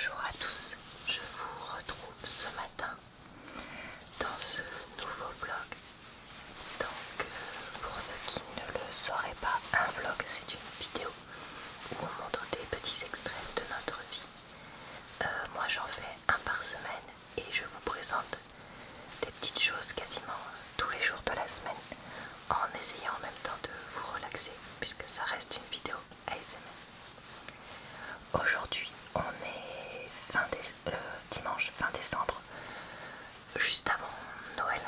Bonjour à tous, je vous retrouve ce matin dans ce nouveau vlog. Donc pour ceux qui ne le sauraient pas, un vlog c'est une vidéo où on montre des petits extraits de notre vie. Moi j'en fais un par semaine et je vous présente des petites choses quasiment tous les jours de la semaine en essayant en même temps de vous relaxer puisque ça reste une vidéo ASMR. Aujourd'hui on est dimanche fin décembre, juste avant Noël.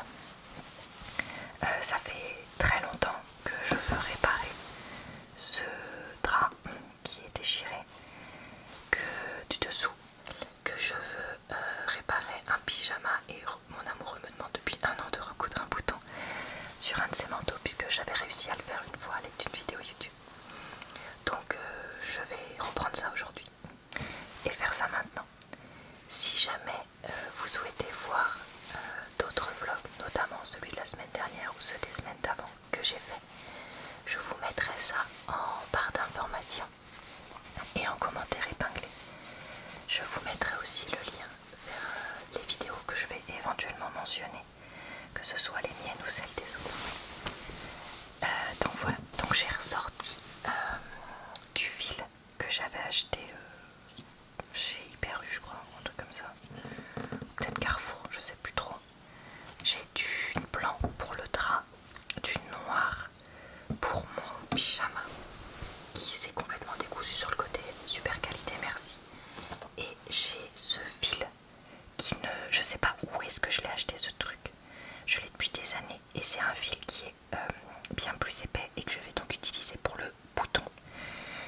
Ça fait très longtemps que je veux réparer ce drap qui est déchiré, du dessous, que je veux réparer un pyjama, et mon amoureux me demande depuis un an de recoudre un bouton sur un de ses manteaux puisque j'avais réussi à le faire une fois avec une vidéo YouTube. Donc je vais reprendre ça aujourd'hui et faire ça maintenant. Si jamais vous souhaitez voir d'autres vlogs, notamment celui de la semaine dernière ou ceux des semaines d'avant que j'ai fait, je vous mettrai ça en barre d'informations et en commentaire épinglé. Je vous mettrai aussi le lien vers les vidéos que je vais éventuellement mentionner, que ce soit les miennes ou celles des autres. Donc voilà, donc j'ai ressorti du fil que j'avais acheté chez Hyper U, je crois, un truc comme ça, peut-être Carrefour, je sais plus trop. J'ai du blanc pour le drap, du noir pour mon pyjama qui s'est complètement décousu sur le côté, super qualité, merci. Et j'ai ce fil qui je sais pas où est-ce que je l'ai acheté, ce truc, je l'ai depuis des années et c'est un fil qui est bien plus épais et que je vais donc utiliser pour le bouton.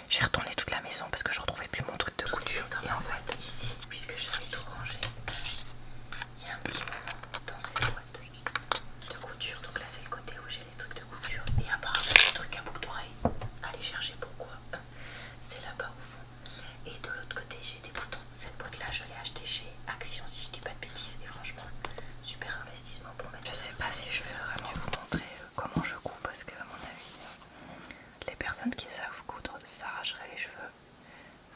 J'ai retourné toute la maison parce que je retrouvais plus mon truc de couture et en fait ici, puisque j'avais tout rangé, il y a un petit moment dans cette boîte de couture, donc là c'est le côté où j'ai les trucs de couture et apparemment les trucs à boucle d'oreille, allez chercher pourquoi, c'est là-bas au fond. Et de l'autre côté j'ai des boutons. Cette boîte là je l'ai achetée chez Action si je dis pas de bêtises et franchement super investissement pour mettre. Je sais pas si je vais vraiment vous montrer comment je couds parce que à mon avis les personnes qui savent coudre s'arracheraient les cheveux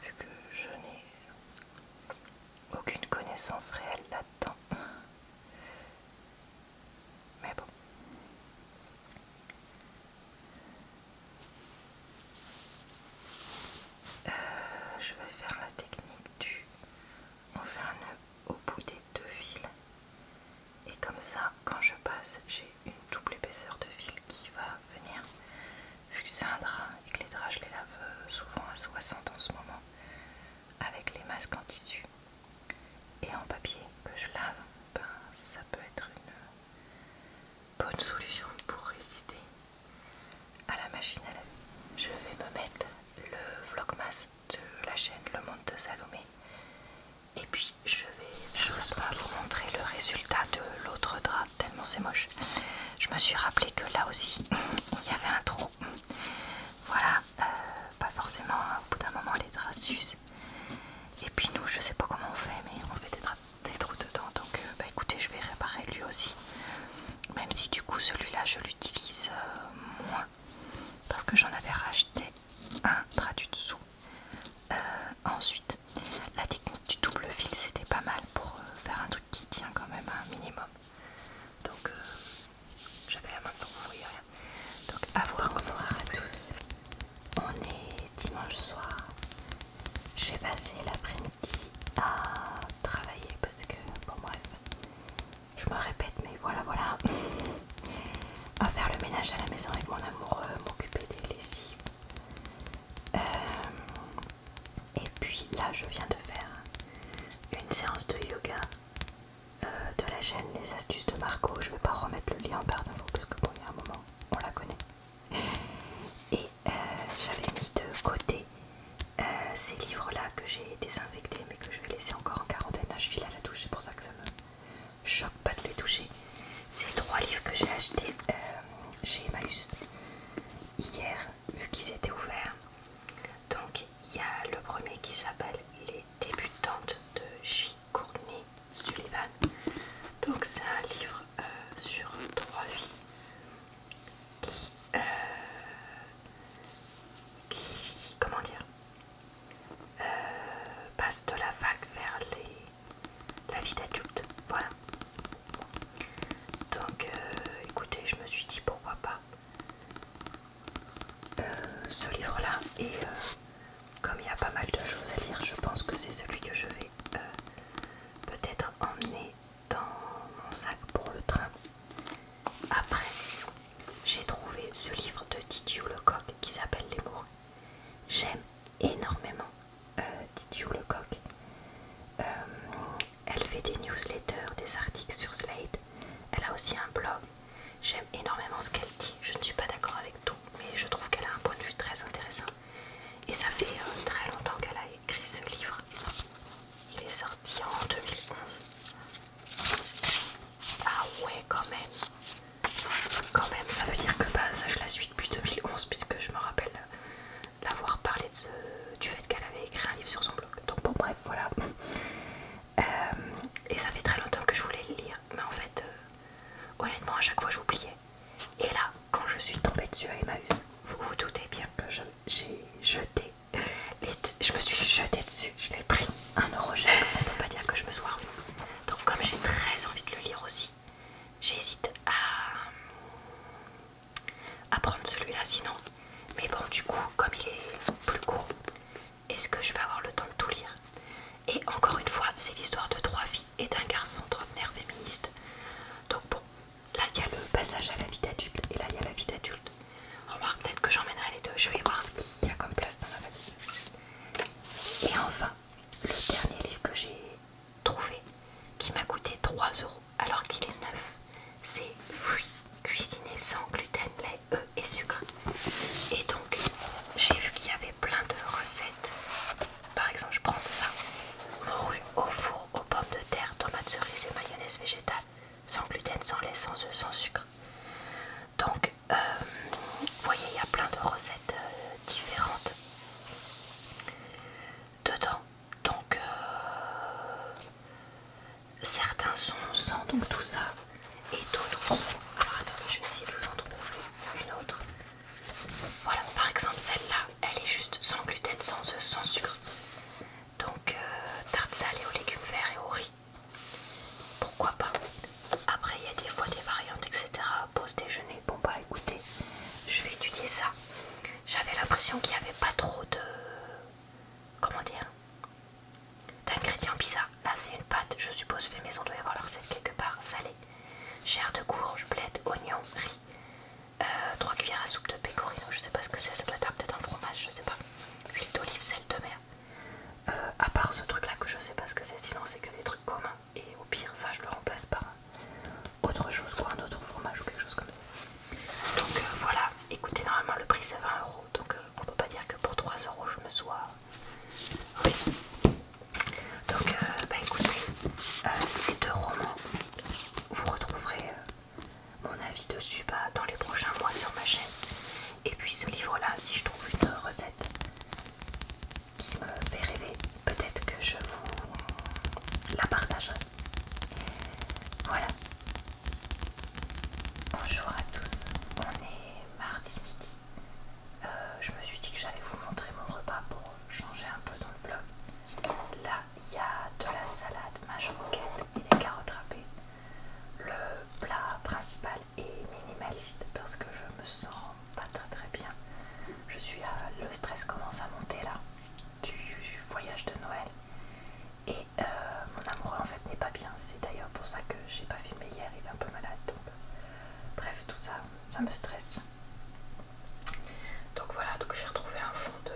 vu que je n'ai aucune connaissance réelle là-dedans. Mais bon. Je vais faire la technique on fait un nœud au bout des deux fils et comme ça quand je passe j'ai une double épaisseur de fil qui va venir, vu que c'est un drap et que les draps je les lave souvent à 60 en ce moment avec les masques en tissu et en papier que je lave, ben ça peut être une bonne solution pour résister à la machine à laver. Je vais me mettre le vlogmas de la chaîne Le Monde de Salomé et puis j'ose pas vous montrer le résultat de l'autre drap tellement c'est moche. Je me suis rappelé que là aussi il y avait un trou. Voilà, pas forcément, au bout d'un moment les draps s'usent. Et puis nous, je sais pas comment on fait, mais on fait des trous dedans. Donc bah écoutez, je vais réparer lui aussi. Même si du coup celui-là je l'utilise moins. Parce que j'en avais racheté un drap du dessous. Ensuite, la technique du double fil c'était pas mal pour faire un truc qui tient quand même à un minimum. Donc j'avais la main donc vous voyez rien. Donc à voir. Bonsoir à tous. On est dimanche soir. J'ai passé l'après-midi à travailler parce que bon bref, je me répète mais voilà, à faire le ménage à la maison avec mon amoureux, m'occuper des lessives. Et puis là je viens de faire une séance de yoga de la chaîne Les Astuces de Marco. Je vais pas remettre le lien en barre d'infos parce que bon il y a un moment on la connaît. Et j'avais mis de côté ces livres là que j'ai désinfectés mais que je vais laisser encore en quarantaine. Là je file à la douche, c'est pour ça que ça me choque pas de les toucher. C'est 3 livres que j'ai achetés chez Emmaüs hier vu qu'ils étaient ouverts. Donc il y a le premier qui s'appelle Les débutantes de J. Courtney Sullivan. Donc c'est un livre sur 3 vies comment dire, vie d'adulte. Voilà. Donc écoutez, je me suis dit pourquoi pas ce livre-là. Et comme il y a pas mal de choses à lire, je pense que c'est celui que je vais peut-être emmener dans mon sac pour le train. Après, j'ai trouvé ce livre de Didiou Lecoq qui s'appelle Les Mots. J'aime énormément Didiou Lecoq. Elle fait des newsletters, des articles sur Slate. Elle a aussi un blog. J'aime énormément ce qu'elle dit. Je ne suis pas d'accord avec tout, mais je trouve qu'elle a un point de vue très intéressant. Et ça fait très longtemps qu'elle a écrit ce livre. Il est sorti en 2011. Ah ouais, quand même. Quand même, ça veut dire que ça je la suis depuis 2011, puisque je me rappelle l'avoir parlé du fait qu'elle avait écrit un livre sur son blog. Donc bon, bref, voilà. Et ça fait très longtemps que je voulais le lire, mais en fait, honnêtement, à chaque fois j'oubliais. Et là, quand je suis tombée dessus avec ma vue, vous vous doutez bien que j'ai jeté, je me suis jetée dessus, je l'ai pris 1 € cher, on peut pas dire que je me sois remis. Donc comme j'ai très envie de le lire aussi, j'hésite à prendre celui-là sinon. Mais bon, du coup, comme il est plus court, est-ce que je vais avoir le temps de tout lire? Et encore une fois, c'est l'histoire de 3 filles et d'un garçon trentenaire féministe. Donc bon, là il y a le passage à la vie d'adulte et là il y a la vie d'adulte. Remarque, peut-être que j'emmènerai les deux, je vais voir ce qu'il y a comme place dans ma valise. Et enfin, le dernier livre que j'ai trouvé, qui m'a coûté 3 € alors qu'il est neuf, c'est Fruits cuisinés sans gluten, lait, œufs et sucre. Et donc, j'ai vu qu'il y avait plein de recettes. Par exemple, je prends ça: morue au four aux pommes de terre, tomates cerises et mayonnaise végétale, sans gluten, sans lait, sans œufs, sans sucre. Donc, vous voyez, il y a plein de recettes différentes dedans. Donc, certains sont sans donc tout ça, et d'autres sont... Alors attendez, je vais essayer de vous en trouver une autre. Voilà, par exemple celle-là, elle est juste sans gluten, sans œufs, sans sucre. Donc tarte salée aux légumes verts et au riz. Pourquoi pas? Après il y a des fois des variantes, etc. Pause déjeuner. Bon bah écoutez, je vais étudier ça. J'avais l'impression qu'il n'y avait pas trop de... Comment dire, d'ingrédients bizarres. Là c'est une pâte, je suppose fait maison, doit y avoir la recette quelque part, salée. Chair de courge, bled, oignon, riz. 3 cuillères à soupe de pecorino, je sais pas ce que c'est, ça doit être peut-être un fromage, je sais pas. Huile d'olive, sel de mer. À part ce truc là que je sais pas ce que c'est, sinon c'est que des trucs communs. Et au pire, ça je le remplace par autre chose, quoi, un autre fromage ou quelque chose comme ça. Donc voilà, écoutez, normalement le prix c'est 20 €, donc on peut pas dire que pour 3 € je me sois... Oui. Donc bah écoutez, ces 2 romans, vous retrouverez mon avis dessus dans les prochains mois sur ma chaîne. Et puis ce livre là, si je trouve une recette qui me fait rêver, peut-être que je vous la partagerai. Voilà. Bonjour à tous, on est mardi midi. Je me suis dit que j'allais vous montrer mon repas pour changer un peu dans le vlog. Là, il y a de la salade, mâche roquette et des carottes râpées. Le plat principal est minimaliste parce que je me sens pas très bien. Le stress commence à monter là du voyage de Noël et mon amoureux en fait n'est pas bien. C'est d'ailleurs pour ça que j'ai pas filmé hier, il est un peu malade. Donc, bref, tout ça, ça me stresse. Donc voilà, donc j'ai retrouvé un fond de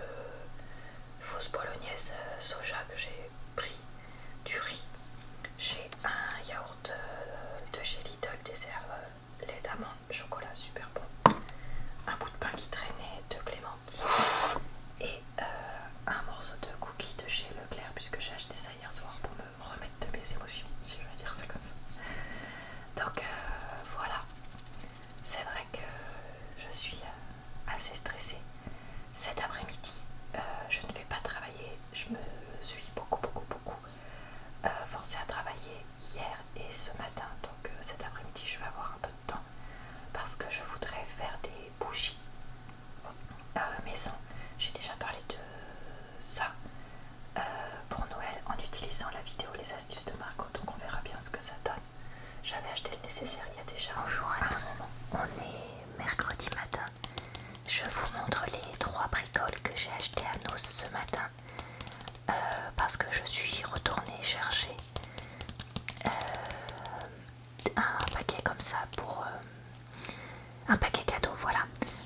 fausse bolognaise soja que j'ai pris, du riz. J'ai un yaourt de chez Lidl, dessert lait d'amande, chocolat super bon. Un bout de pain qui traînait, de clémentine et un morceau de cookie de chez Leclerc, puisque j'ai acheté ça hier soir pour me remettre de mes émotions, si je vais dire ça comme ça. Donc voilà, c'est vrai que je suis assez stressée. Cet après-midi, je ne vais pas travailler, je me suis beaucoup forcée à travailler hier et ce matin, donc cet après-midi je vais avoir un peu de temps parce que je voudrais faire des bougies maison. J'ai déjà parlé de ça pour Noël en utilisant la vidéo Les astuces de Margot, donc on verra je vous montre les 3 bricoles que j'ai achetées à Nos ce matin parce que je suis retournée chercher un paquet comme ça pour un paquet cadeau, voilà,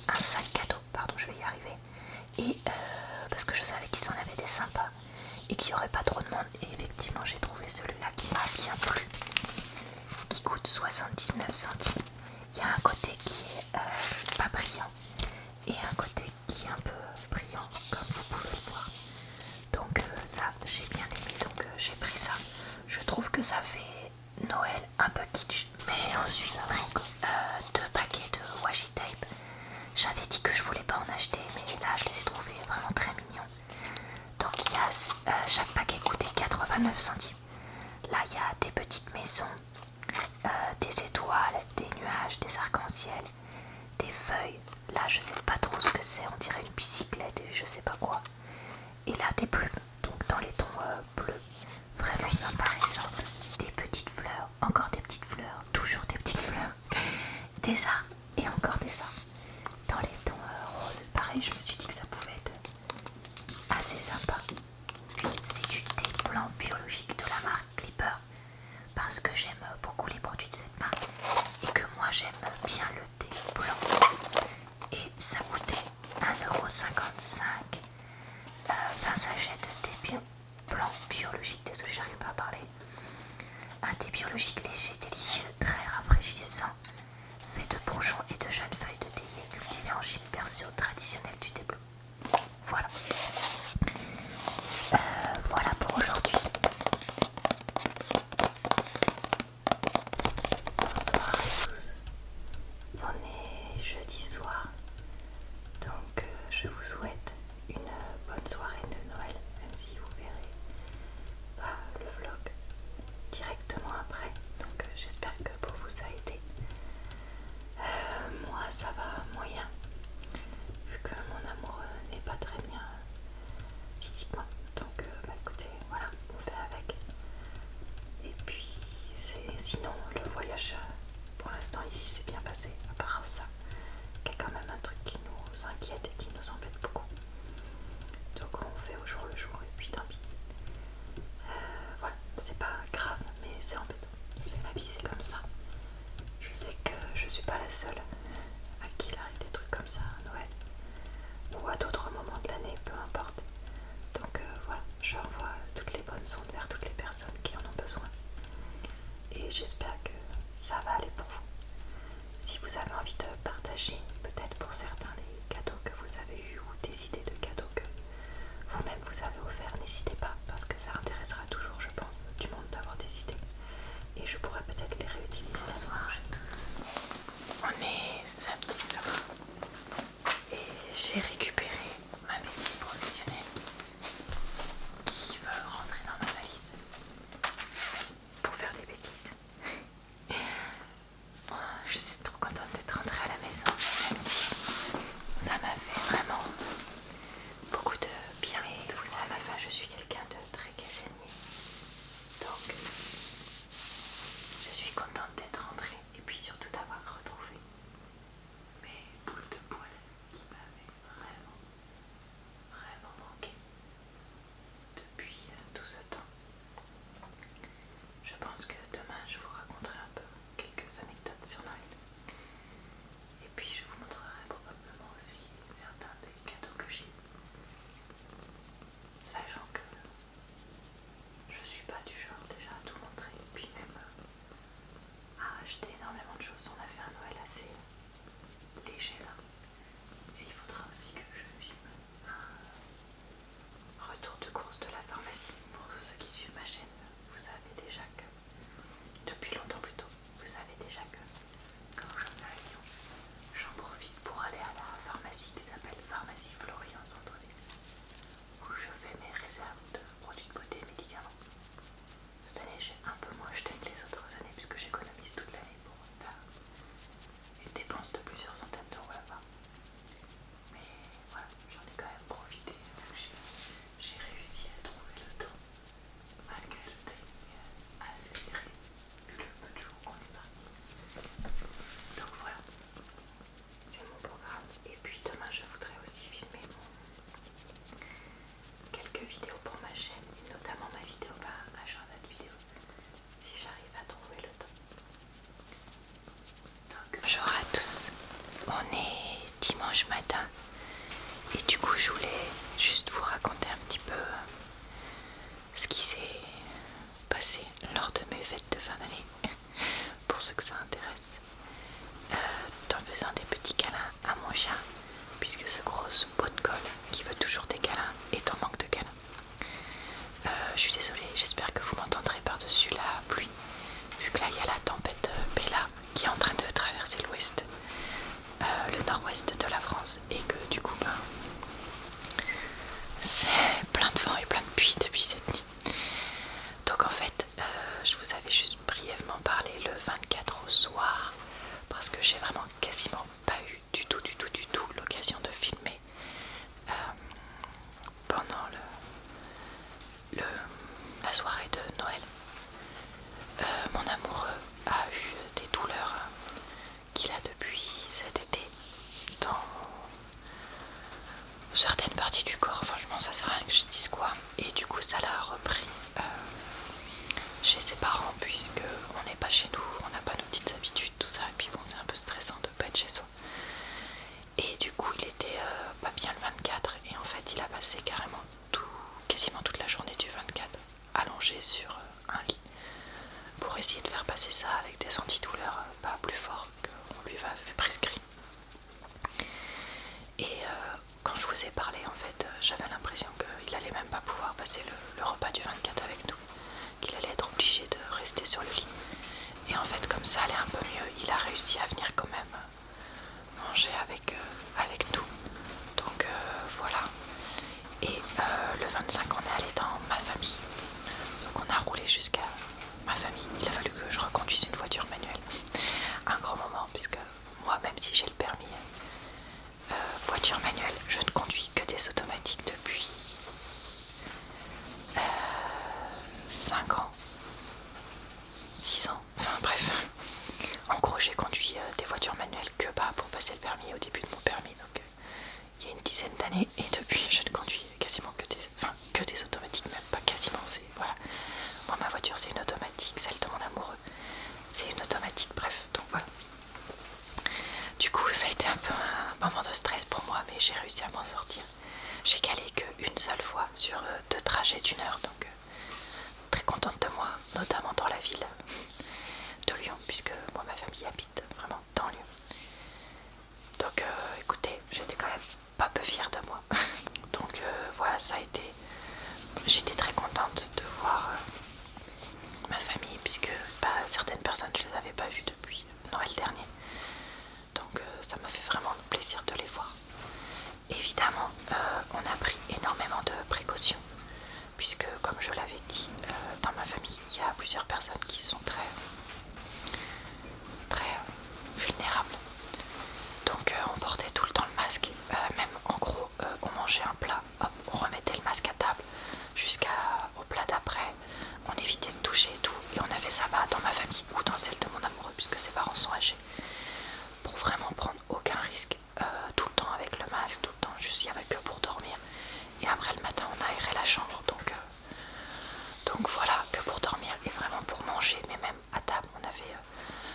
un sac cadeau, pardon, je vais y arriver, et parce que je savais qu'ils en avaient des sympas et qu'il n'y aurait pas trop de monde, et effectivement j'ai trouvé celui-là qui m'a bien plu, qui coûte 79 centimes. Il y a un côté qui est pas brillant et un côté qui est un peu brillant comme vous pouvez le voir, donc ça j'ai bien aimé, donc j'ai pris ça. Je trouve que ça fait Noël un peu kitsch, mais j'ai ensuite pris 2 paquets de washi tape. J'avais dit que je voulais pas en acheter, mais là je les ai trouvés vraiment très mignons. Donc il y a chaque paquet coûtait 89 centimes. Là il y a des petites maisons, des étoiles, des nuages, des arcs-en-ciel, des feuilles. Là je sais pas trop ce que c'est, on dirait une bicyclette et je sais pas quoi. Et là des plumes, donc dans les tons bleus, vraiment sympa. Des petites fleurs, encore des petites fleurs, toujours des petites fleurs, des arts et encore des arts. Dans les tons roses, pareil, je me suis dit que ça pouvait être assez sympa. Puis c'est du thé blanc biologique de la marque Clipper, parce que j'aime beaucoup les produits de cette marque et que moi j'aime bien le thé blanc. Et ça coûtait 1,55 €, 20 sachets de thé blanc biologique, désolé j'arrive pas à parler. Un thé biologique léger, délicieux, très rafraîchissant, fait de bourgeons et de jeunes feuilles de théier cultivées en Chine, berceau traditionnel du thé bleu. Voilà. Voilà pour aujourd'hui. Bonsoir à tous. On est jeudi soir, donc je vous souhaite une bonne soirée de Noël, même si vous verrez pas le vlog directement après. Donc j'espère que pour vous ça a été. Moi ça va moyen, vu que mon amoureux n'est pas très bien physiquement. Donc bah écoutez, voilà, on fait avec. Et puis sinon le voyage pour l'instant ici s'est bien passé, à part ça, qu'il y a quand même un truc qui nous inquiète et qui nous embête beaucoup. Donc on fait au jour le jour et puis tant pis. Voilà, c'est pas grave mais c'est embêtant. C'est la vie, c'est comme ça. Je sais que je suis pas la seule à qui il arrive des trucs comme ça à Noël ou à d'autres moments de l'année, peu importe. Donc voilà, je renvoie toutes les bonnes ondes vers toutes les personnes qui en ont besoin. Et j'espère que ça va aller pour vous. Si vous avez envie de partager, peut-être pour certains, les cadeaux que vous avez eus ou des idées de cadeaux que vous-même vous avez offerts, n'hésitez pas, parce que ça intéressera toujours, je pense, du monde d'avoir des idées. Et je pourrais peut-être les réutiliser. Bonsoir à tous. On est samedi soir et j'ai récupéré ma bêtise professionnelle qui veut rentrer dans ma valise pour faire des bêtises. Je suis trop contente d'être rentrée à la maison, même si ça m'a fait vraiment beaucoup de bien. Et vous savez, enfin, je suis quelqu'un de très casanier, donc je suis contente d'être rentrée et puis surtout d'avoir retrouvé mes boules de poils qui m'avaient vraiment, vraiment manqué depuis tout ce temps. Je pense que demain je vous raconterai un peu quelques anecdotes sur Noël. Et puis je vous montrerai probablement aussi certains des cadeaux que j'ai. Sachant que je suis pas du genre déjà à tout montrer, et puis même à dimanche matin. Et du coup je voulais juste vous raconter un petit peu ce qui s'est passé lors de mes fêtes de fin d'année, pour ceux que ça intéresse, en faisant des petits câlins à mon chien, puisque ce gros pot de colle qui veut toujours des câlins est en manque de câlins. Je suis désolée, j'espère que vous m'entendrez par-dessus la pluie, vu que là il y a la tempête Bella qui est en train de traverser l'ouest, le nord-ouest de la France, et que du coup c'est plein de vent et plein de pluie depuis cette nuit. Donc en fait je vous avais juste brièvement parlé le 24 au soir, parce que j'ai vraiment quasiment pas eu du tout l'occasion de filmer pendant la soirée de Noël. Mon amoureux a eu des douleurs qu'il a depuis cet été dans certaines parties du corps. Franchement ça sert à rien que je dise quoi, et du coup ça l'a repris chez ses parents, puisque on n'est pas chez nous, on n'a pas nos petites habitudes, tout ça, et puis bon c'est un peu stressant de pas être chez soi. Et du coup il était pas bien le 24, et en fait il a passé carrément quasiment toute la journée du 24 allongé sur un lit pour essayer de faire passer ça avec des antidouleurs pas plus forts qu'on lui avait prescrit. Et quand je vous ai parlé, en fait j'avais l'impression qu'il allait même pas pouvoir passer le repas du 24 avec nous, qu'il allait être obligé de rester sur le lit. Et en fait comme ça allait un peu mieux, il a réussi à venir quand même manger avec nous. Donc voilà. Et le 25 on est allé dans ma famille, donc on a roulé jusqu'à ma famille. Il a fallu que je reconduise une voiture manuelle, un grand moment, puisque moi même si j'ai le permis voiture manuelle, je ne conduis que des automatiques depuis 5 ans, 6 ans, enfin bref. En gros j'ai conduit des voitures manuelles que pour passer le permis au début de mon permis, donc il y a une dizaine d'années, et depuis je ne conduis quasiment que des automatiques, même pas quasiment, c'est voilà. Moi ma voiture c'est une automatique, celle de mon amoureux c'est une automatique, bref, donc voilà. Du coup ça a été un peu un moment de stress pour moi, mais j'ai réussi à m'en sortir. J'ai calé qu'une seule fois sur 2 trajets d'1 heure, donc très contente de moi, notamment dans la ville de Lyon, puisque moi ma famille habite vraiment dans Lyon. Donc écoutez, j'étais quand même pas peu fière de moi. Donc voilà, ça a été... J'étais très contente de voir ma famille, puisque certaines personnes je les avais pas vues depuis Noël dernier. Donc ça m'a fait vraiment plaisir de les voir. Évidemment on a pris énormément de précautions, puisque comme je l'avais dit, dans ma famille il y a plusieurs personnes qui sont très vulnérables. Donc on portait tout le temps le masque, même en gros on mangeait un plat, hop, on remettait le masque à table jusqu'au plat d'après, on évitait de toucher et tout, et on avait ça dans ma famille ou dans celle de mon amoureux, puisque ses parents sont âgés, pour vraiment prendre aucun risque, tout le temps avec le masque, tout le temps, juste il n'y avait que pour dormir, et après le matin on aérait la chambre, donc voilà, que pour dormir, et vraiment pour manger, mais même à table on avait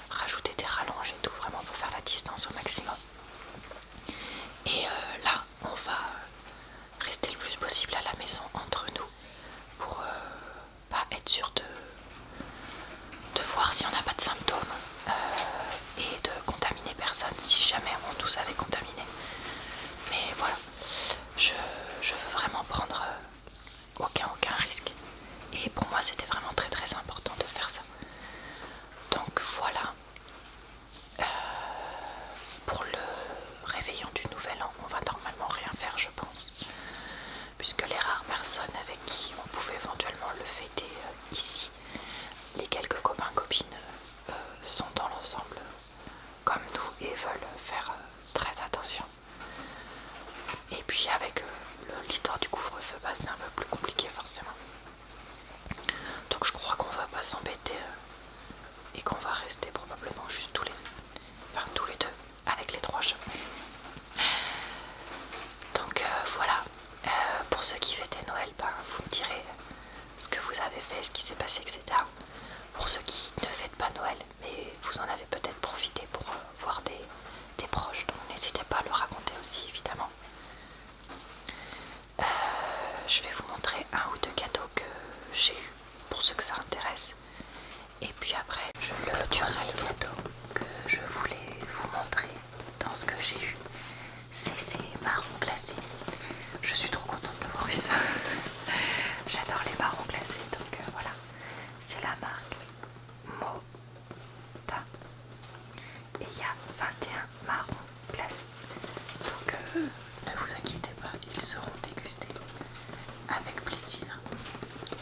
rajouté des rallonges et tout, vraiment pour faire la distance au maximum. Et là on va rester le plus possible à la maison entre nous pour être sûr de voir si on n'a pas de symptômes et de contaminer personne si jamais on tous avait contaminé. Mais voilà, je veux vraiment prendre aucun risque, et pour moi c'était vraiment très important de faire ça. Donc voilà. Pour le réveillon du nouvel an, on va normalement rien faire, je pense, puisque les rares personnes avec qui on pouvait éventuellement le fêter ici, les quelques copains copines sont dans l'ensemble comme nous et veulent faire très attention. Et puis avec l'histoire du couvre-feu, c'est un peu plus compliqué forcément. Donc je crois qu'on va pas s'embêter et qu'on va rester probablement juste tous les deux avec les 3 chats. Donc voilà, pour ceux qui fêtaient Noël, vous me direz ce que vous avez fait, ce qui s'est passé, etc. Pour ceux qui ne fêtent pas Noël, mais vous en avez peut-être profité pour voir des des proches, donc n'hésitez pas à le raconter aussi évidemment. Je vais vous montrer un ou deux cadeaux que j'ai eu pour ceux que ça intéresse. Et puis après, je clôturerai le cadeau que je voulais vous montrer dans ce que j'ai eu. C'est ces marrons glacés. Je suis trop contente d'avoir eu ça. J'adore les marrons glacés, donc voilà. C'est la marque Mota. Et il y a 21 marrons glacés. Donc ne vous inquiétez pas, ils seront dégustés avec plaisir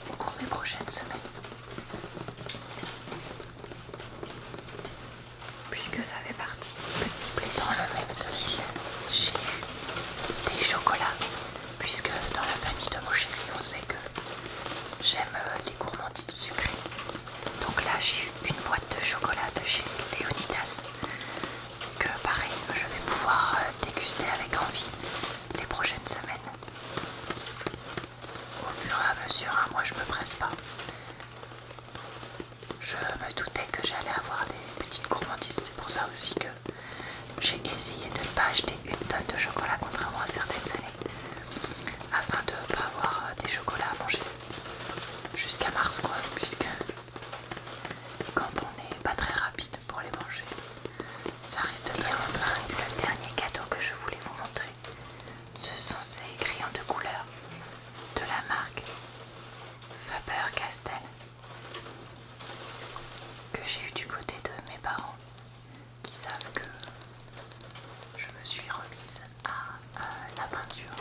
au cours des prochaines semaines. Puisque ça fait partie du petit plaisir. Dans le même style, j'ai eu des chocolats. Puisque dans la famille de mon chéri, on sait que j'aime les gourmandises sucrées. Donc là, j'ai eu une boîte de chocolat de chez Léonidas. Que pareil, je vais pouvoir déguster avec envie les prochaines semaines. Au fur et à mesure, hein, moi je me presse pas. Je me doutais que j'allais avoir des petites gourmandises, c'est pour ça aussi que j'ai essayé de ne pas acheter une tonne de chocolat contrairement à certaines années, afin de ne pas avoir des chocolats à manger jusqu'à mars quoi, puisque quand on n'est pas très rapide pour les manger, ça risque de bien. Enfin, le dernier cadeau que je voulais vous montrer, ce sont ces crayons de couleur de la marque Faber-Castell que j'ai eu du côté de mes parents qui savent que je me suis remise à la peinture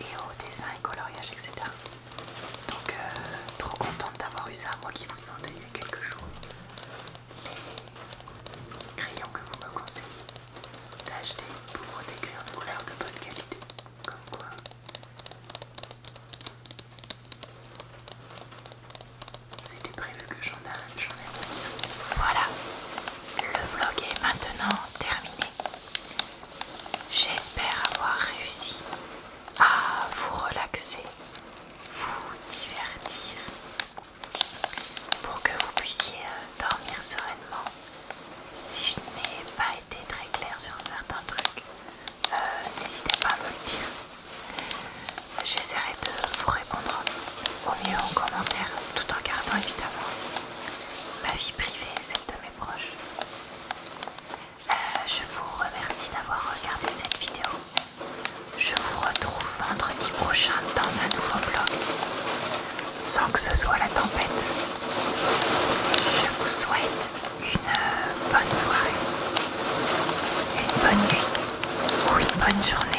et au dessin et coloriage, etc. Donc trop contente d'avoir eu ça, moi qui vous demandais il y a quelques jours les crayons que vous me conseillez d'acheter pour des crayons de couleur de bonne qualité, comme quoi c'était prévu que j'en ai. Voilà, le vlog est maintenant terminé. J'espère avoir réussi à vous relaxer, vous divertir, pour que vous puissiez dormir sereinement. Si je n'ai pas été très claire sur certains trucs, n'hésitez pas à me le dire. J'essaierai de vous répondre au mieux en commentaire, tout en gardant évidemment ma vie privée et celle de mes proches. Je vous remercie d'avoir regardé cette vidéo. Je vous retrouve vendredi prochain dans un nouveau vlog, sans que ce soit la tempête. Je vous souhaite une bonne soirée, une bonne nuit ou une bonne journée.